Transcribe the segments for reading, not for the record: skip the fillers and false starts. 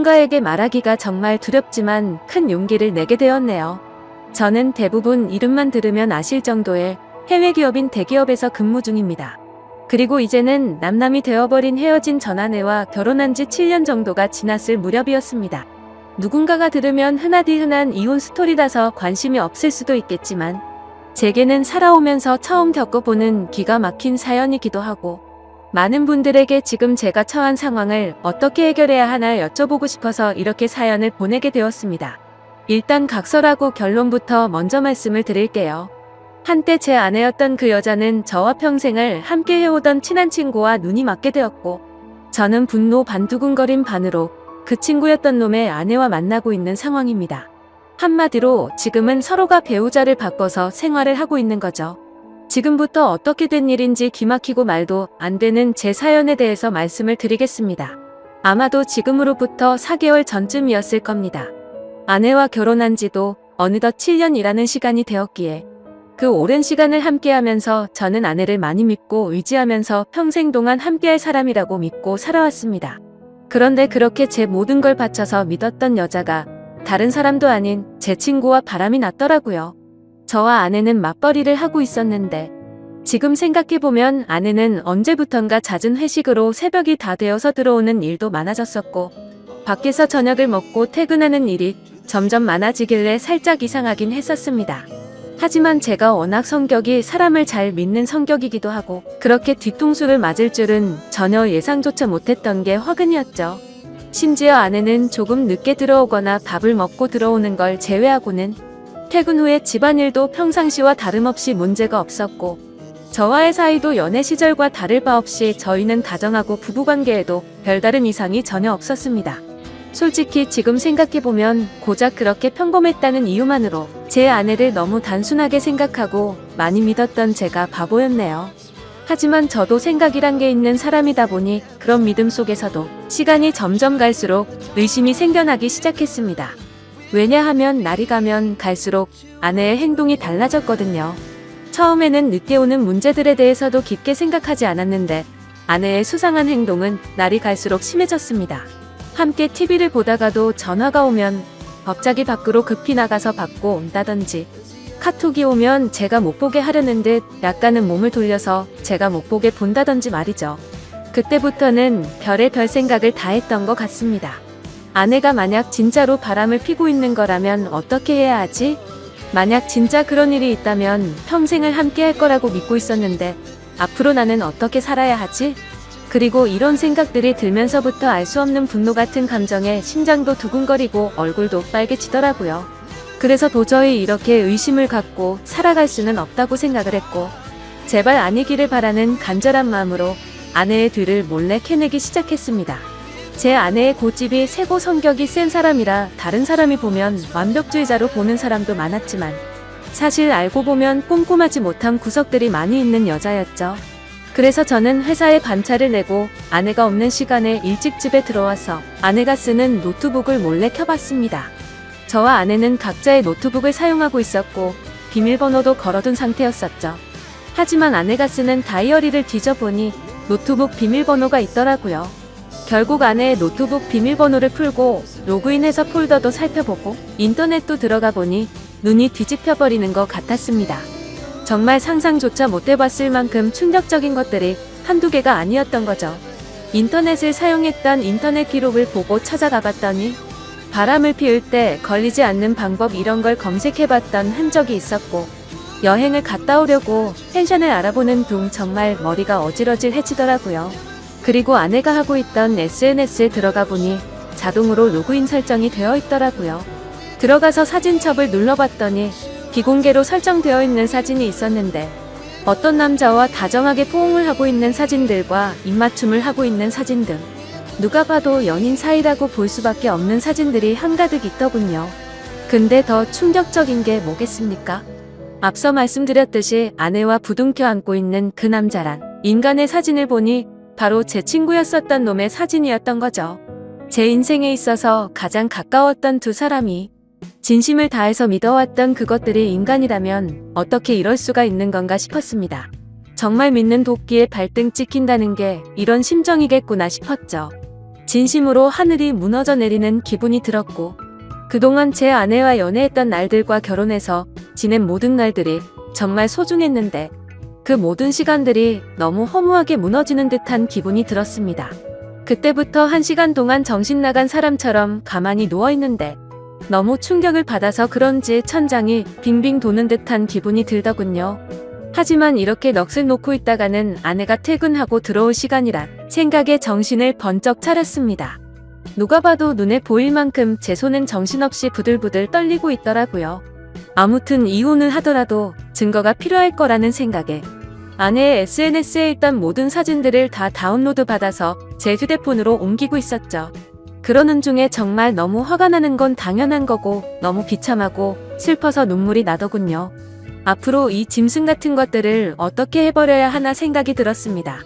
누군가에게 말하기가 정말 두렵지만 큰 용기를 내게 되었네요. 저는 대부분 이름만 들으면 아실 정도의 해외 기업인 대기업에서 근무 중입니다. 그리고 이제는 남남이 되어버린 헤어진 전 아내와 결혼한 지 7년 정도가 지났을 무렵이었습니다. 누군가가 들으면 흔하디 흔한 이혼 스토리라서 관심이 없을 수도 있겠지만 제게는 살아오면서 처음 겪어보는 기가 막힌 사연이기도 하고 많은 분들에게 지금 제가 처한 상황을 어떻게 해결해야 하나 여쭤보고 싶어서 이렇게 사연을 보내게 되었습니다. 일단 각설하고 결론부터 먼저 말씀을 드릴게요. 한때 제 아내였던 그 여자는 저와 평생을 함께 해오던 친한 친구와 눈이 맞게 되었고 저는 분노 반두근거림 반으로 그 친구였던 놈의 아내와 만나고 있는 상황입니다. 한마디로 지금은 서로가 배우자를 바꿔서 생활을 하고 있는 거죠. 지금부터 어떻게 된 일인지 기막히고 말도 안 되는 제 사연에 대해서 말씀을 드리겠습니다. 아마도 지금으로부터 4개월 전쯤이었을 겁니다. 아내와 결혼한 지도 어느덧 7년이라는 시간이 되었기에 그 오랜 시간을 함께하면서 저는 아내를 많이 믿고 의지하면서 평생 동안 함께할 사람이라고 믿고 살아왔습니다. 그런데 그렇게 제 모든 걸 바쳐서 믿었던 여자가 다른 사람도 아닌 제 친구와 바람이 났더라고요. 저와 아내는 맞벌이를 하고 있었는데 지금 생각해보면 아내는 언제부턴가 잦은 회식으로 새벽이 다 되어서 들어오는 일도 많아졌었고 밖에서 저녁을 먹고 퇴근하는 일이 점점 많아지길래 살짝 이상하긴 했었습니다. 하지만 제가 워낙 성격이 사람을 잘 믿는 성격이기도 하고 그렇게 뒤통수를 맞을 줄은 전혀 예상조차 못했던 게 화근이었죠. 심지어 아내는 조금 늦게 들어오거나 밥을 먹고 들어오는 걸 제외하고는 퇴근 후에 집안일도 평상시와 다름없이 문제가 없었고 저와의 사이도 연애 시절과 다를 바 없이 저희는 다정하고 부부관계에도 별다른 이상이 전혀 없었습니다. 솔직히 지금 생각해보면 고작 그렇게 평범했다는 이유만으로 제 아내를 너무 단순하게 생각하고 많이 믿었던 제가 바보였네요. 하지만 저도 생각이란 게 있는 사람이다 보니 그런 믿음 속에서도 시간이 점점 갈수록 의심이 생겨나기 시작했습니다. 왜냐하면 날이 가면 갈수록 아내의 행동이 달라졌거든요. 처음에는 늦게 오는 문제들에 대해서도 깊게 생각하지 않았는데 아내의 수상한 행동은 날이 갈수록 심해졌습니다. 함께 TV를 보다가도 전화가 오면 갑자기 밖으로 급히 나가서 받고 온다든지 카톡이 오면 제가 못 보게 하려는 듯 약간은 몸을 돌려서 제가 못 보게 본다든지 말이죠. 그때부터는 별의별 생각을 다 했던 것 같습니다. 아내가 만약 진짜로 바람을 피고 있는 거라면 어떻게 해야 하지? 만약 진짜 그런 일이 있다면 평생을 함께 할 거라고 믿고 있었는데 앞으로 나는 어떻게 살아야 하지? 그리고 이런 생각들이 들면서부터 알 수 없는 분노 같은 감정에 심장도 두근거리고 얼굴도 빨개지더라고요. 그래서 도저히 이렇게 의심을 갖고 살아갈 수는 없다고 생각을 했고 제발 아니기를 바라는 간절한 마음으로 아내의 뒤를 몰래 캐내기 시작했습니다. 제 아내의 고집이 세고 성격이 센 사람이라 다른 사람이 보면 완벽주의자로 보는 사람도 많았지만 사실 알고 보면 꼼꼼하지 못한 구석들이 많이 있는 여자였죠. 그래서 저는 회사에 반차를 내고 아내가 없는 시간에 일찍 집에 들어와서 아내가 쓰는 노트북을 몰래 켜봤습니다. 저와 아내는 각자의 노트북을 사용하고 있었고 비밀번호도 걸어둔 상태였었죠. 하지만 아내가 쓰는 다이어리를 뒤져보니 노트북 비밀번호가 있더라고요. 결국 아내의 노트북 비밀번호를 풀고 로그인해서 폴더도 살펴보고 인터넷도 들어가 보니 눈이 뒤집혀버리는 것 같았습니다. 정말 상상조차 못 해봤을 만큼 충격적인 것들이 한두 개가 아니었던 거죠. 인터넷을 사용했던 인터넷 기록을 보고 찾아가 봤더니 바람을 피울 때 걸리지 않는 방법 이런 걸 검색해봤던 흔적이 있었고 여행을 갔다 오려고 펜션을 알아보는 둥 정말 머리가 어질어질해지더라고요. 그리고 아내가 하고 있던 SNS에 들어가 보니 자동으로 로그인 설정이 되어 있더라고요. 들어가서 사진첩을 눌러봤더니 비공개로 설정되어 있는 사진이 있었는데 어떤 남자와 다정하게 포옹을 하고 있는 사진들과 입맞춤을 하고 있는 사진 등 누가 봐도 연인 사이라고 볼 수밖에 없는 사진들이 한가득 있더군요. 근데 더 충격적인 게 뭐겠습니까? 앞서 말씀드렸듯이 아내와 부둥켜 안고 있는 그 남자란 인간의 사진을 보니 바로 제 친구였었던 놈의 사진이었던 거죠. 제 인생에 있어서 가장 가까웠던 두 사람이 진심을 다해서 믿어왔던 그것들이 인간이라면 어떻게 이럴 수가 있는 건가 싶었습니다. 정말 믿는 도끼에 발등 찍힌다는 게 이런 심정이겠구나 싶었죠. 진심으로 하늘이 무너져 내리는 기분이 들었고, 그동안 제 아내와 연애했던 날들과 결혼해서 지낸 모든 날들이 정말 소중했는데 그 모든 시간들이 너무 허무하게 무너지는 듯한 기분이 들었습니다. 그때부터 1시간 동안 정신 나간 사람처럼 가만히 누워있는데 너무 충격을 받아서 그런지 천장이 빙빙 도는 듯한 기분이 들더군요. 하지만 이렇게 넋을 놓고 있다가는 아내가 퇴근하고 들어올 시간이라 생각에 정신을 번쩍 차렸습니다. 누가 봐도 눈에 보일 만큼 제 손은 정신없이 부들부들 떨리고 있더라고요. 아무튼 이혼을 하더라도 증거가 필요할 거라는 생각에 아내의 SNS에 있던 모든 사진들을 다 다운로드 받아서 제 휴대폰으로 옮기고 있었죠. 그러는 중에 정말 너무 화가 나는 건 당연한 거고 너무 비참하고 슬퍼서 눈물이 나더군요. 앞으로 이 짐승 같은 것들을 어떻게 해버려야 하나 생각이 들었습니다.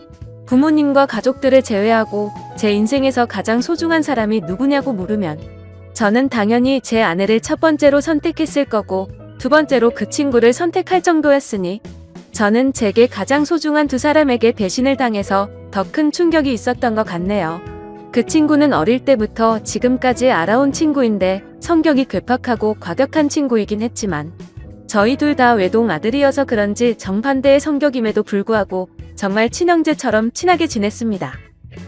부모님과 가족들을 제외하고 제 인생에서 가장 소중한 사람이 누구냐고 물으면 저는 당연히 제 아내를 첫 번째로 선택했을 거고 두 번째로 그 친구를 선택할 정도였으니 저는 제게 가장 소중한 두 사람에게 배신을 당해서 더 큰 충격이 있었던 것 같네요. 그 친구는 어릴 때부터 지금까지 알아온 친구인데 성격이 괴팍하고 과격한 친구이긴 했지만 저희 둘 다 외동 아들이어서 그런지 정반대의 성격임에도 불구하고 정말 친형제처럼 친하게 지냈습니다.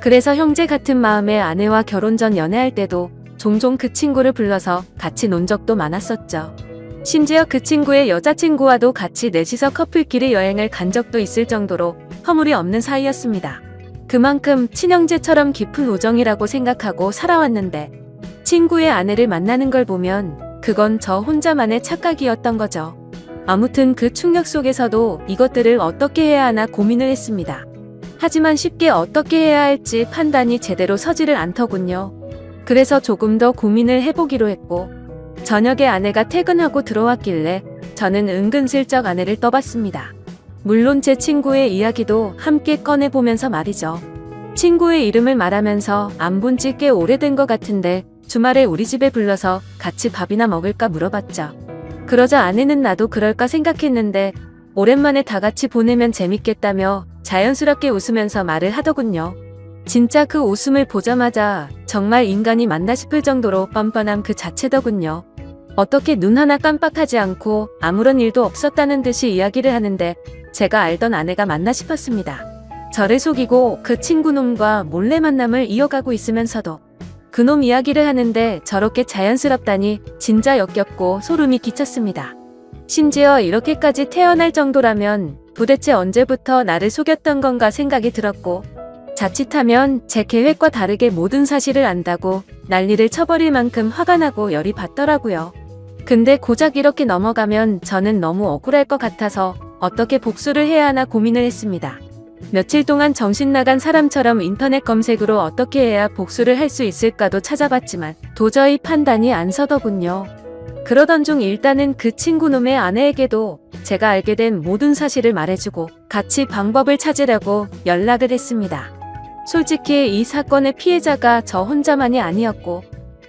그래서 형제 같은 마음의 아내와 결혼 전 연애할 때도 종종 그 친구를 불러서 같이 논 적도 많았었죠. 심지어 그 친구의 여자친구와도 같이 넷이서 커플끼리 여행을 간 적도 있을 정도로 허물이 없는 사이였습니다. 그만큼 친형제처럼 깊은 우정이라고 생각하고 살아왔는데 친구의 아내를 만나는 걸 보면 그건 저 혼자만의 착각이었던 거죠. 아무튼 그 충격 속에서도 이것들을 어떻게 해야 하나 고민을 했습니다. 하지만 쉽게 어떻게 해야 할지 판단이 제대로 서지를 않더군요. 그래서 조금 더 고민을 해보기로 했고 저녁에 아내가 퇴근하고 들어왔길래 저는 은근슬쩍 아내를 떠봤습니다. 물론 제 친구의 이야기도 함께 꺼내보면서 말이죠. 친구의 이름을 말하면서 안 본 지 꽤 오래된 것 같은데 주말에 우리 집에 불러서 같이 밥이나 먹을까 물어봤죠. 그러자 아내는 나도 그럴까 생각했는데 오랜만에 다 같이 보내면 재밌겠다며 자연스럽게 웃으면서 말을 하더군요. 진짜 그 웃음을 보자마자 정말 인간이 맞나 싶을 정도로 뻔뻔함 그 자체더군요. 어떻게 눈 하나 깜빡하지 않고 아무런 일도 없었다는 듯이 이야기를 하는데 제가 알던 아내가 맞나 싶었습니다. 저를 속이고 그 친구놈과 몰래 만남을 이어가고 있으면서도 그놈 이야기를 하는데 저렇게 자연스럽다니 진짜 역겹고 소름이 끼쳤습니다. 심지어 이렇게까지 태어날 정도라면 도대체 언제부터 나를 속였던 건가 생각이 들었고 자칫하면 제 계획과 다르게 모든 사실을 안다고 난리를 쳐버릴 만큼 화가 나고 열이 받더라고요. 근데 고작 이렇게 넘어가면 저는 너무 억울할 것 같아서 어떻게 복수를 해야 하나 고민을 했습니다. 며칠 동안 정신 나간 사람처럼 인터넷 검색으로 어떻게 해야 복수를 할 수 있을까도 찾아봤지만 도저히 판단이 안 서더군요. 그러던 중 일단은 그 친구놈의 아내에게도 제가 알게 된 모든 사실을 말해주고 같이 방법을 찾으려고 연락을 했습니다. 솔직히 이 사건의 피해자가 저 혼자만이 아니었고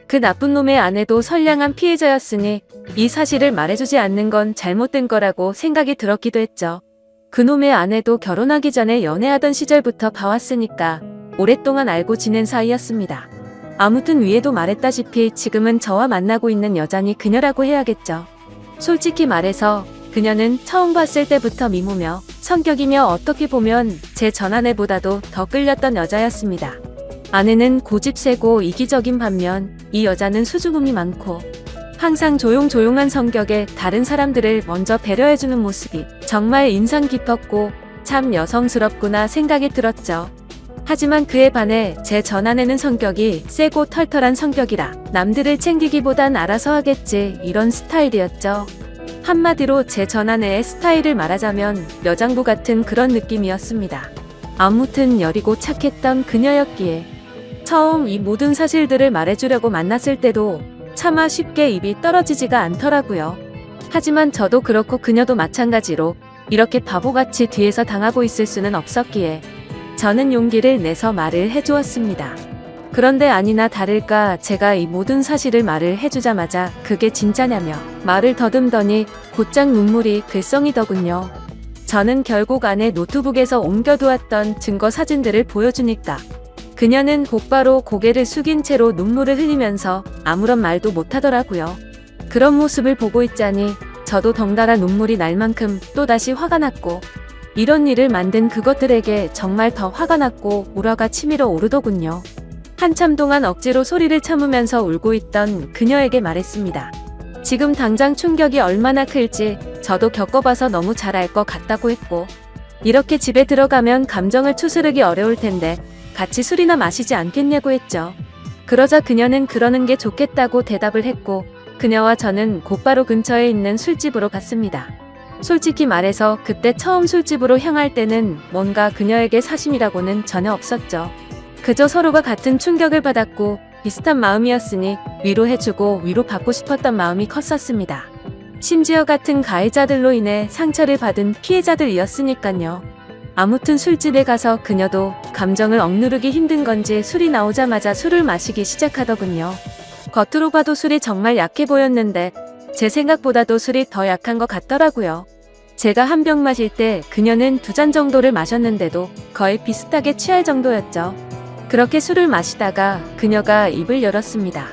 그 나쁜 놈의 아내도 선량한 피해자였으니 이 사실을 말해주지 않는 건 잘못된 거라고 생각이 들었기도 했죠. 그놈의 아내도 결혼하기 전에 연애하던 시절부터 봐왔으니까 오랫동안 알고 지낸 사이였습니다. 아무튼 위에도 말했다시피 지금은 저와 만나고 있는 여자니 그녀라고 해야겠죠. 솔직히 말해서 그녀는 처음 봤을 때부터 미모며 성격이며 어떻게 보면 제 전아내보다도 더 끌렸던 여자였습니다. 아내는 고집세고 이기적인 반면 이 여자는 수줍음이 많고 항상 조용조용한 성격에 다른 사람들을 먼저 배려해주는 모습이 정말 인상 깊었고 참 여성스럽구나 생각이 들었죠. 하지만 그에 반해 제 전아내는 성격이 세고 털털한 성격이라 남들을 챙기기보단 알아서 하겠지 이런 스타일이었죠. 한마디로 제 전아내의 스타일을 말하자면 여장부 같은 그런 느낌이었습니다. 아무튼 여리고 착했던 그녀였기에 처음 이 모든 사실들을 말해주려고 만났을 때도 차마 쉽게 입이 떨어지지가 않더라고요. 하지만 저도 그렇고 그녀도 마찬가지로 이렇게 바보같이 뒤에서 당하고 있을 수는 없었기에 저는 용기를 내서 말을 해주었습니다. 그런데 아니나 다를까 제가 이 모든 사실을 말을 해주자마자 그게 진짜냐며 말을 더듬더니 곧장 눈물이 글썽이더군요. 저는 결국 아내 노트북에서 옮겨두었던 증거 사진들을 보여주니까 그녀는 곧바로 고개를 숙인 채로 눈물을 흘리면서 아무런 말도 못하더라고요. 그런 모습을 보고 있자니 저도 덩달아 눈물이 날 만큼 또다시 화가 났고, 이런 일을 만든 그것들에게 정말 더 화가 났고 우라가 치밀어 오르더군요. 한참 동안 억지로 소리를 참으면서 울고 있던 그녀에게 말했습니다. 지금 당장 충격이 얼마나 클지 저도 겪어봐서 너무 잘 알 것 같다고 했고, 이렇게 집에 들어가면 감정을 추스르기 어려울 텐데 같이 술이나 마시지 않겠냐고 했죠. 그러자 그녀는 그러는 게 좋겠다고 대답을 했고, 그녀와 저는 곧바로 근처에 있는 술집으로 갔습니다. 솔직히 말해서 그때 처음 술집으로 향할 때는 뭔가 그녀에게 사심이라고는 전혀 없었죠. 그저 서로가 같은 충격을 받았고 비슷한 마음이었으니 위로해주고 위로받고 싶었던 마음이 컸었습니다. 심지어 같은 가해자들로 인해 상처를 받은 피해자들이었으니까요. 아무튼 술집에 가서 그녀도 감정을 억누르기 힘든 건지 술이 나오자마자 술을 마시기 시작하더군요. 겉으로 봐도 술이 정말 약해 보였는데 제 생각보다도 술이 더 약한 것 같더라고요. 제가 한 병 마실 때 그녀는 2잔 정도를 마셨는데도 거의 비슷하게 취할 정도였죠. 그렇게 술을 마시다가 그녀가 입을 열었습니다.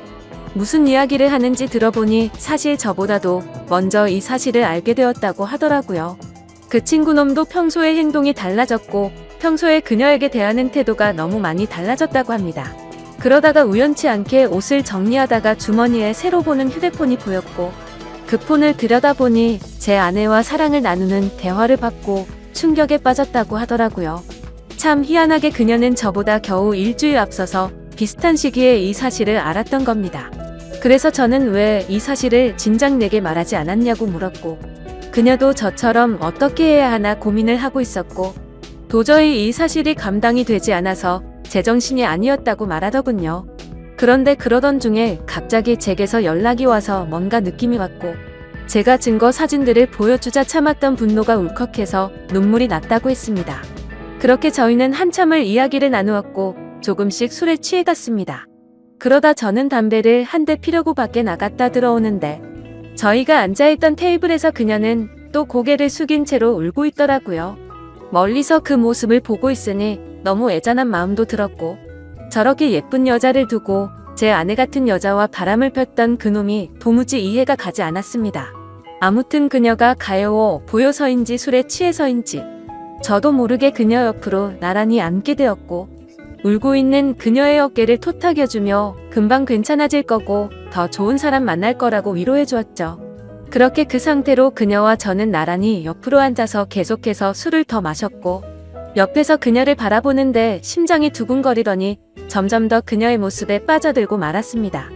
무슨 이야기를 하는지 들어보니 사실 저보다도 먼저 이 사실을 알게 되었다고 하더라고요. 그 친구놈도 평소의 행동이 달라졌고 평소에 그녀에게 대하는 태도가 너무 많이 달라졌다고 합니다. 그러다가 우연치 않게 옷을 정리하다가 주머니에 새로 보는 휴대폰이 보였고, 그 폰을 들여다보니 제 아내와 사랑을 나누는 대화를 받고 충격에 빠졌다고 하더라고요. 참 희한하게 그녀는 저보다 겨우 일주일 앞서서 비슷한 시기에 이 사실을 알았던 겁니다. 그래서 저는 왜 이 사실을 진작 내게 말하지 않았냐고 물었고, 그녀도 저처럼 어떻게 해야 하나 고민을 하고 있었고, 도저히 이 사실이 감당이 되지 않아서 제정신이 아니었다고 말하더군요. 그런데 그러던 중에 갑자기 제게서 연락이 와서 뭔가 느낌이 왔고, 제가 증거 사진들을 보여주자 참았던 분노가 울컥해서 눈물이 났다고 했습니다. 그렇게 저희는 한참을 이야기를 나누었고 조금씩 술에 취해갔습니다. 그러다 저는 담배를 한 대 피려고 밖에 나갔다 들어오는데, 저희가 앉아있던 테이블에서 그녀는 또 고개를 숙인 채로 울고 있더라고요. 멀리서 그 모습을 보고 있으니 너무 애잔한 마음도 들었고, 저렇게 예쁜 여자를 두고 제 아내 같은 여자와 바람을 폈던 그놈이 도무지 이해가 가지 않았습니다. 아무튼 그녀가 가여워 보여서인지 술에 취해서인지 저도 모르게 그녀 옆으로 나란히 앉게 되었고, 울고 있는 그녀의 어깨를 토닥여주며 금방 괜찮아질 거고 더 좋은 사람 만날 거라고 위로해 주었죠. 그렇게 그 상태로 그녀와 저는 나란히 옆으로 앉아서 계속해서 술을 더 마셨고, 옆에서 그녀를 바라보는데 심장이 두근거리더니 점점 더 그녀의 모습에 빠져들고 말았습니다.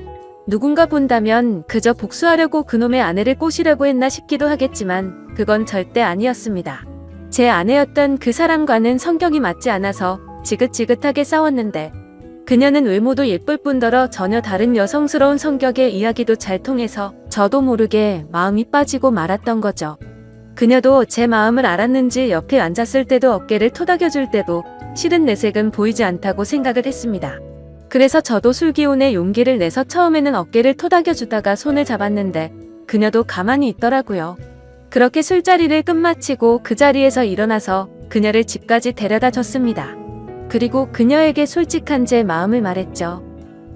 누군가 본다면 그저 복수하려고 그놈의 아내를 꼬시려고 했나 싶기도 하겠지만 그건 절대 아니었습니다. 제 아내였던 그 사람과는 성격이 맞지 않아서 지긋지긋하게 싸웠는데, 그녀는 외모도 예쁠 뿐더러 전혀 다른 여성스러운 성격의 이야기도 잘 통해서 저도 모르게 마음이 빠지고 말았던 거죠. 그녀도 제 마음을 알았는지 옆에 앉았을 때도 어깨를 토닥여줄 때도 싫은 내색은 보이지 않다고 생각을 했습니다. 그래서 저도 술기운에 용기를 내서 처음에는 어깨를 토닥여주다가 손을 잡았는데 그녀도 가만히 있더라고요. 그렇게 술자리를 끝마치고 그 자리에서 일어나서 그녀를 집까지 데려다 줬습니다. 그리고 그녀에게 솔직한 제 마음을 말했죠.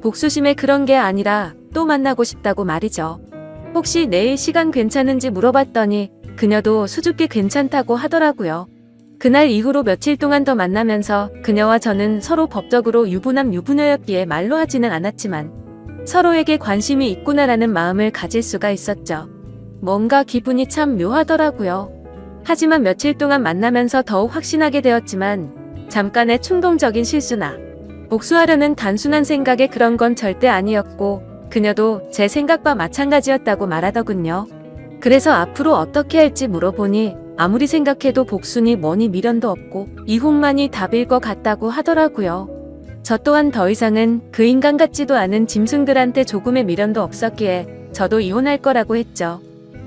복수심에 그런 게 아니라 또 만나고 싶다고 말이죠. 혹시 내일 시간 괜찮은지 물어봤더니 그녀도 수줍게 괜찮다고 하더라고요. 그날 이후로 며칠 동안 더 만나면서 그녀와 저는 서로 법적으로 유부남 유부녀였기에 말로 하지는 않았지만 서로에게 관심이 있구나라는 마음을 가질 수가 있었죠. 뭔가 기분이 참 묘하더라고요. 하지만 며칠 동안 만나면서 더욱 확신하게 되었지만 잠깐의 충동적인 실수나 복수하려는 단순한 생각에 그런 건 절대 아니었고, 그녀도 제 생각과 마찬가지였다고 말하더군요. 그래서 앞으로 어떻게 할지 물어보니 아무리 생각해도 복수니 뭐니 미련도 없고 이혼만이 답일 것 같다고 하더라고요. 저 또한 더 이상은 그 인간 같지도 않은 짐승들한테 조금의 미련도 없었기에 저도 이혼할 거라고 했죠.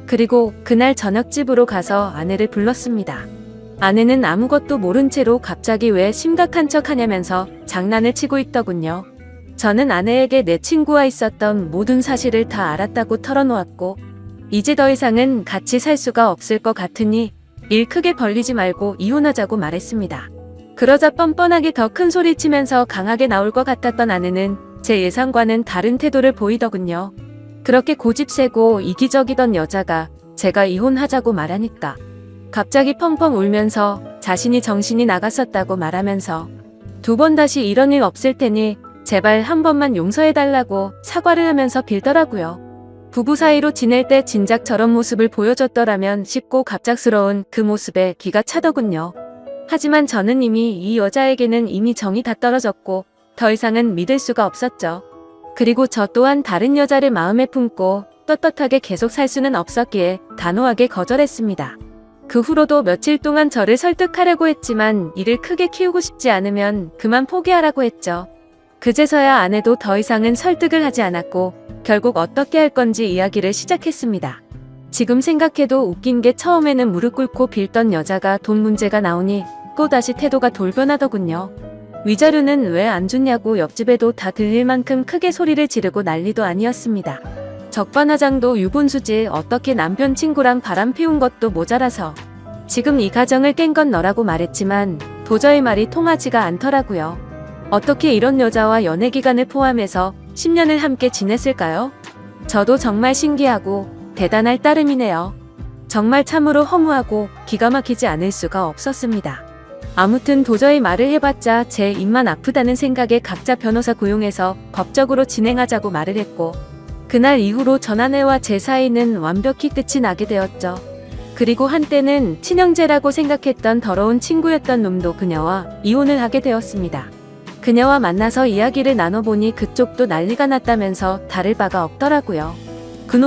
그리고 그날 저녁집으로 가서 아내를 불렀습니다. 아내는 아무것도 모른 채로 갑자기 왜 심각한 척 하냐면서 장난을 치고 있더군요. 저는 아내에게 내 친구와 있었던 모든 사실을 다 알았다고 털어놓았고, 이제 더 이상은 같이 살 수가 없을 것 같으니 일 크게 벌리지 말고 이혼하자고 말했습니다. 그러자 뻔뻔하게 더 큰 소리 치면서 강하게 나올 것 같았던 아내는 제 예상과는 다른 태도를 보이더군요. 그렇게 고집세고 이기적이던 여자가 제가 이혼하자고 말하니까 갑자기 펑펑 울면서 자신이 정신이 나갔었다고 말하면서 2번 다시 이런 일 없을 테니 제발 한 번만 용서해달라고 사과를 하면서 빌더라고요. 부부 사이로 지낼 때 진작 저런 모습을 보여줬더라면 싶고 갑작스러운 그 모습에 기가 차더군요. 하지만 저는 이미 이 여자에게는 이미 정이 다 떨어졌고 더 이상은 믿을 수가 없었죠. 그리고 저 또한 다른 여자를 마음에 품고 떳떳하게 계속 살 수는 없었기에 단호하게 거절했습니다. 그 후로도 며칠 동안 저를 설득하려고 했지만 일을 크게 키우고 싶지 않으면 그만 포기하라고 했죠. 그제서야 아내도 더 이상은 설득을 하지 않았고 결국 어떻게 할 건지 이야기를 시작했습니다. 지금 생각해도 웃긴 게 처음에는 무릎 꿇고 빌던 여자가 돈 문제가 나오니 또다시 태도가 돌변하더군요. 위자료는 왜 안 줬냐고 옆집에도 다 들릴 만큼 크게 소리를 지르고 난리도 아니었습니다. 적반하장도 유분수지 어떻게 남편 친구랑 바람 피운 것도 모자라서 지금 이 가정을 깬 건 너라고 말했지만 도저히 말이 통하지가 않더라고요. 어떻게 이런 여자와 연애 기간을 포함해서 10년을 함께 지냈을까요? 저도 정말 신기하고 대단할 따름이네요. 정말 참으로 허무하고 기가 막히지 않을 수가 없었습니다. 아무튼 도저히 말을 해봤자 제 입만 아프다는 생각에 각자 변호사 고용해서 법적으로 진행하자고 말을 했고 그날 이후로 전 아내와 제 사이는 완벽히 끝이 나게 되었죠. 그리고 한때는 친형제라고 생각했던 더러운 친구였던 놈도 그녀와 이혼을 하게 되었습니다. 그녀와 만나서 이야기를 나눠보니 그쪽도 난리가 났다면서 다를 바가 없더라고요.